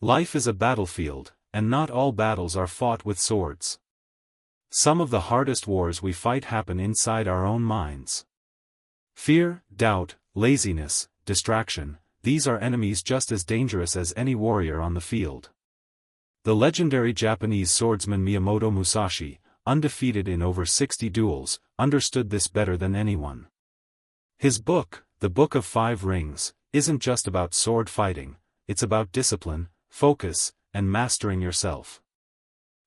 Life is a battlefield, and not all battles are fought with swords. Some of the hardest wars we fight happen inside our own minds. Fear, doubt, laziness, distraction, these are enemies just as dangerous as any warrior on the field. The legendary Japanese swordsman Miyamoto Musashi, undefeated in over 60 duels, understood this better than anyone. His book, The Book of Five Rings, isn't just about sword fighting, it's about discipline, focus, and mastering yourself.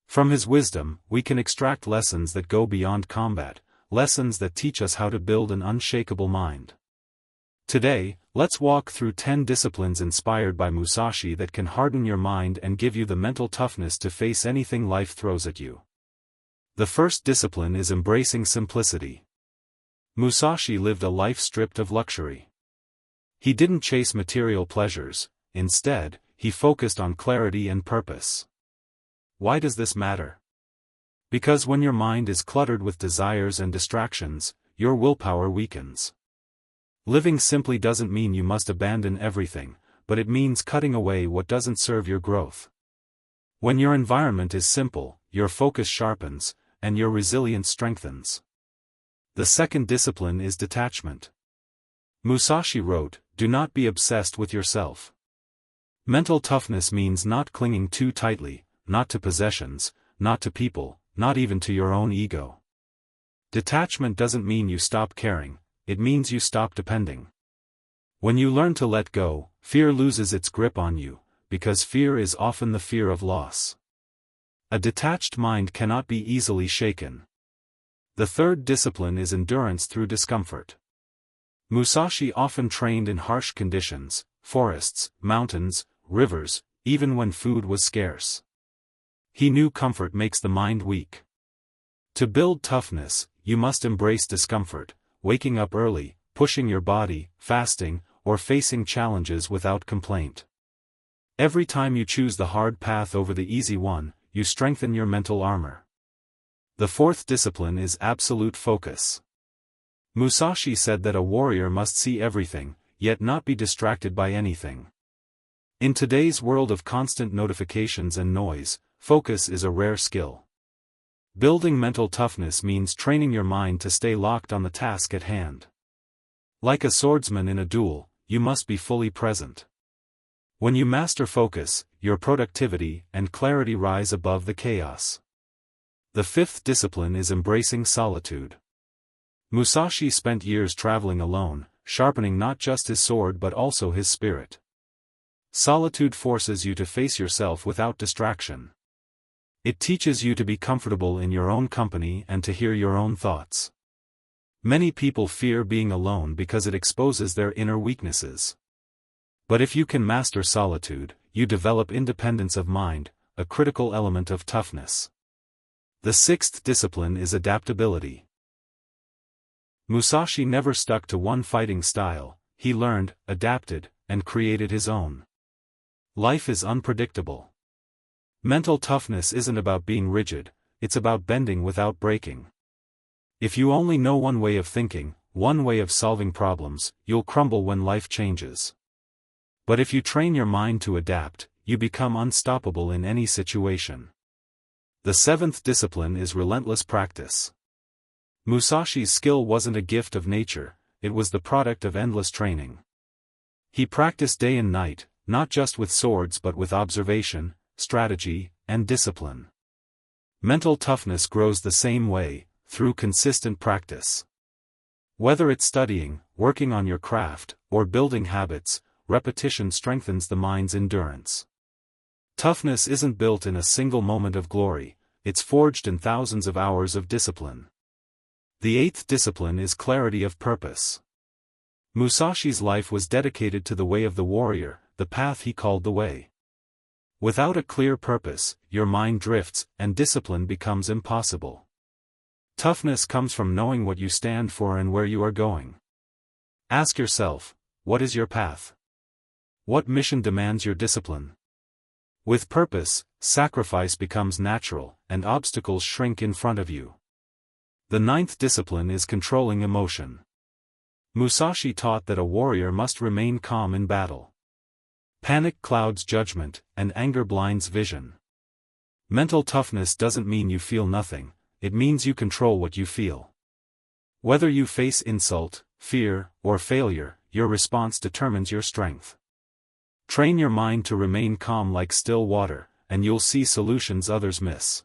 From his wisdom, we can extract lessons that go beyond combat, lessons that teach us how to build an unshakable mind. Today, let's walk through 10 disciplines inspired by Musashi that can harden your mind and give you the mental toughness to face anything life throws at you. The first discipline is embracing simplicity. Musashi lived a life stripped of luxury. He didn't chase material pleasures, instead, he focused on clarity and purpose. Why does this matter? Because when your mind is cluttered with desires and distractions, your willpower weakens. Living simply doesn't mean you must abandon everything, but it means cutting away what doesn't serve your growth. When your environment is simple, your focus sharpens, and your resilience strengthens. The second discipline is detachment. Musashi wrote, "Do not be obsessed with yourself." Mental toughness means not clinging too tightly, not to possessions, not to people, not even to your own ego. Detachment doesn't mean you stop caring, it means you stop depending. When you learn to let go, fear loses its grip on you, because fear is often the fear of loss. A detached mind cannot be easily shaken. The third discipline is endurance through discomfort. Musashi often trained in harsh conditions, forests, mountains, rivers, even when food was scarce. He knew comfort makes the mind weak. To build toughness, you must embrace discomfort, waking up early, pushing your body, fasting, or facing challenges without complaint. Every time you choose the hard path over the easy one, you strengthen your mental armor. The fourth discipline is absolute focus. Musashi said that a warrior must see everything, yet not be distracted by anything. In today's world of constant notifications and noise, focus is a rare skill. Building mental toughness means training your mind to stay locked on the task at hand. Like a swordsman in a duel, you must be fully present. When you master focus, your productivity and clarity rise above the chaos. The fifth discipline is embracing solitude. Musashi spent years traveling alone, sharpening not just his sword but also his spirit. Solitude forces you to face yourself without distraction. It teaches you to be comfortable in your own company and to hear your own thoughts. Many people fear being alone because it exposes their inner weaknesses. But if you can master solitude, you develop independence of mind, a critical element of toughness. The sixth discipline is adaptability. Musashi never stuck to one fighting style, he learned, adapted, and created his own. Life is unpredictable. Mental toughness isn't about being rigid, it's about bending without breaking. If you only know one way of thinking, one way of solving problems, you'll crumble when life changes. But if you train your mind to adapt, you become unstoppable in any situation. The seventh discipline is relentless practice. Musashi's skill wasn't a gift of nature, it was the product of endless training. He practiced day and night, not just with swords but with observation, strategy, and discipline. Mental toughness grows the same way, through consistent practice. Whether it's studying, working on your craft, or building habits, repetition strengthens the mind's endurance. Toughness isn't built in a single moment of glory, it's forged in thousands of hours of discipline. The eighth discipline is clarity of purpose. Musashi's life was dedicated to the way of the warrior, the path he called the way. Without a clear purpose, your mind drifts, and discipline becomes impossible. Toughness comes from knowing what you stand for and where you are going. Ask yourself, what is your path? What mission demands your discipline? With purpose, sacrifice becomes natural, and obstacles shrink in front of you. The ninth discipline is controlling emotion. Musashi taught that a warrior must remain calm in battle. Panic clouds judgment, and anger blinds vision. Mental toughness doesn't mean you feel nothing, it means you control what you feel. Whether you face insult, fear, or failure, your response determines your strength. Train your mind to remain calm like still water, and you'll see solutions others miss.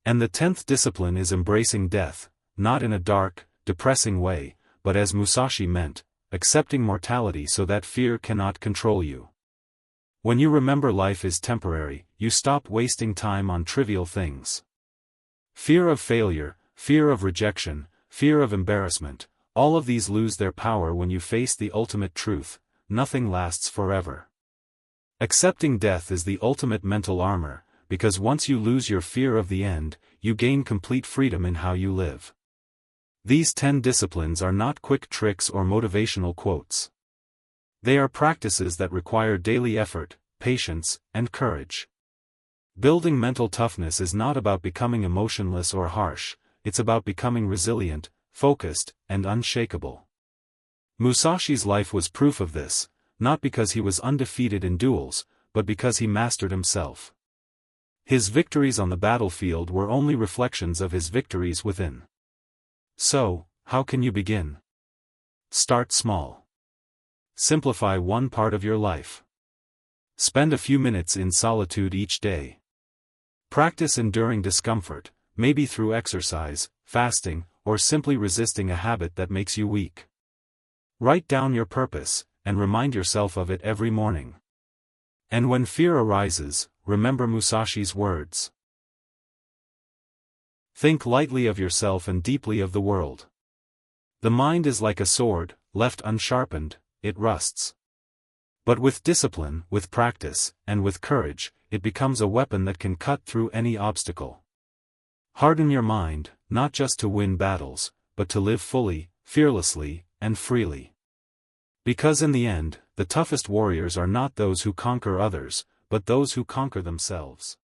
And the 10th discipline is embracing death, not in a dark, depressing way, but as Musashi meant, accepting mortality so that fear cannot control you. When you remember life is temporary, you stop wasting time on trivial things. Fear of failure, fear of rejection, fear of embarrassment, all of these lose their power when you face the ultimate truth: nothing lasts forever. Accepting death is the ultimate mental armor, because once you lose your fear of the end, you gain complete freedom in how you live. These 10 disciplines are not quick tricks or motivational quotes. They are practices that require daily effort, patience, and courage. Building mental toughness is not about becoming emotionless or harsh, it's about becoming resilient, focused, and unshakable. Musashi's life was proof of this, not because he was undefeated in duels, but because he mastered himself. His victories on the battlefield were only reflections of his victories within. So, how can you begin? Start small. Simplify one part of your life. Spend a few minutes in solitude each day. Practice enduring discomfort, maybe through exercise, fasting, or simply resisting a habit that makes you weak. Write down your purpose, and remind yourself of it every morning. And when fear arises, remember Musashi's words. Think lightly of yourself and deeply of the world. The mind is like a sword, left unsharpened, it rusts. But with discipline, with practice, and with courage, it becomes a weapon that can cut through any obstacle. Harden your mind, not just to win battles, but to live fully, fearlessly, and freely. Because in the end, the toughest warriors are not those who conquer others, but those who conquer themselves.